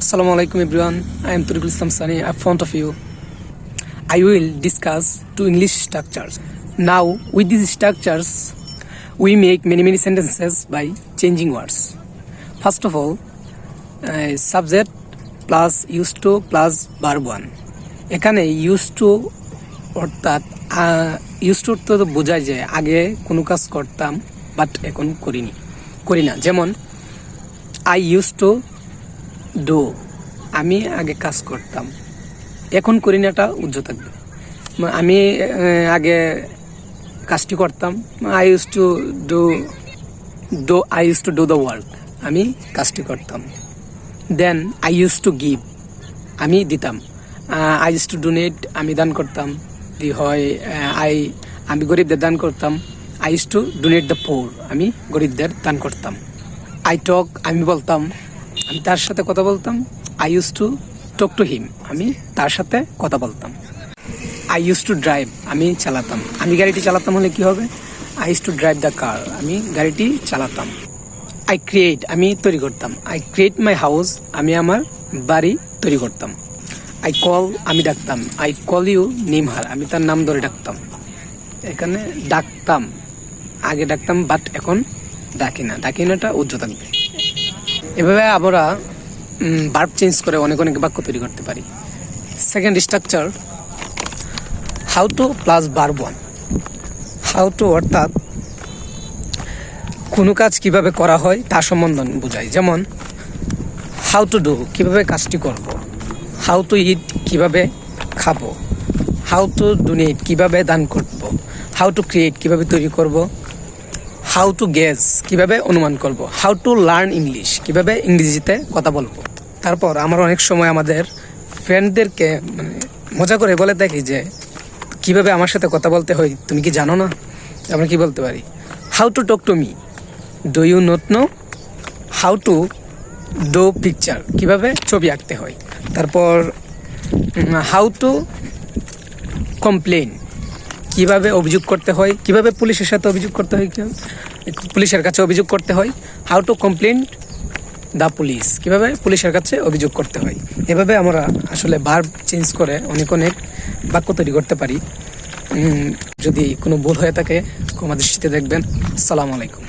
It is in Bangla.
Assalamu alaikum everyone. I am Tariqul Islam Sani in front of you. I will discuss two English structures. Now, with these structures, we make many sentences by changing words. First of all, subject plus used to plus verb one. এখানে used to অর্থাৎ used to তো বোঝায় যে আগে কোনো কাজ করতাম বাট এখন করি না। যেমন I used to do, আমি আগে কাজ করতাম, এখন করি না, এটা উজ্জ্ব থাকবে। আমি আগে কাজটি করতাম, I used to do the work, আমি কাজটি করতাম। দেন I used to give, আমি দিতাম। I used to donate, আমি দান করতাম। আমি গরিবদের দান করতাম। I used to donate the poor, আমি গরিবদের দান করতাম। I talk, আমি বলতাম, আমি তার সাথে কথা বলতাম। I used to talk to him, আমি তার সাথে কথা বলতাম। I used to drive, আমি চালাতাম। আমি গাড়িটি চালাতাম হলে কি হবে? I used to drive the car, আমি গাড়িটি চালাতাম। I create, আমি তৈরি করতাম। I create my house, আমি আমার বাড়ি তৈরি করতাম। I call, আমি ডাকতাম। I call you নিমহার, আমি তার নাম ধরে ডাকতাম। এখানে ডাকতাম, আগে ডাকতাম বাট এখন ডাকি নাটা উজ্জ্ব থাকবে। এভাবে আমরা ভার্ব চেঞ্জ করে অনেক বাক্য তৈরি করতে পারি। Second structure how to plus verb one. How to অর্থাৎ কোনো কাজ কিভাবে করা হয় তার সম্বন্ধে বোঝায়। যেমন হাউ টু ডু, কিভাবে কাজটি করব। হাউ টু ইট, কিভাবে খাবো। হাউ টু ডোনেট, কিভাবে দান করব। হাউ টু ক্রিয়েট, কিভাবে তৈরি করব। হাউ টু গেস, কিভাবে অনুমান করব। হাউ টু লার্ন ইংলিশ, কিভাবে ইংরেজিতে কথা বলবো। তারপর আমরা অনেক সময় আমাদের ফ্রেন্ডদেরকে মজা করে বলে থাকি যে কিভাবে আমার সাথে কথা বলতে হয় তুমি কি জানো না? আমরা কি বলতে পারি? How to talk to me, do you not know. How to do picture, কিভাবে ছবি আঁকতে হয়। তারপর হাউ টু কমপ্লেন, কিভাবে অভিযোগ করতে হয়, কিভাবে পুলিশের সাথে অভিযোগ করতে হয়, পুলিশের কাছে অভিযোগ করতে হয়। How to complain the police, কিভাবে পুলিশের কাছে অভিযোগ করতে হয়। এভাবে আমরা আসলে ভার্ব চেঞ্জ করে অনেক বাক্য তৈরি করতে পারি। যদি কোনো ভুল হয়ে থাকে ক্ষমা দৃষ্টিতে দেখবেন। আসসালামু আলাইকুম।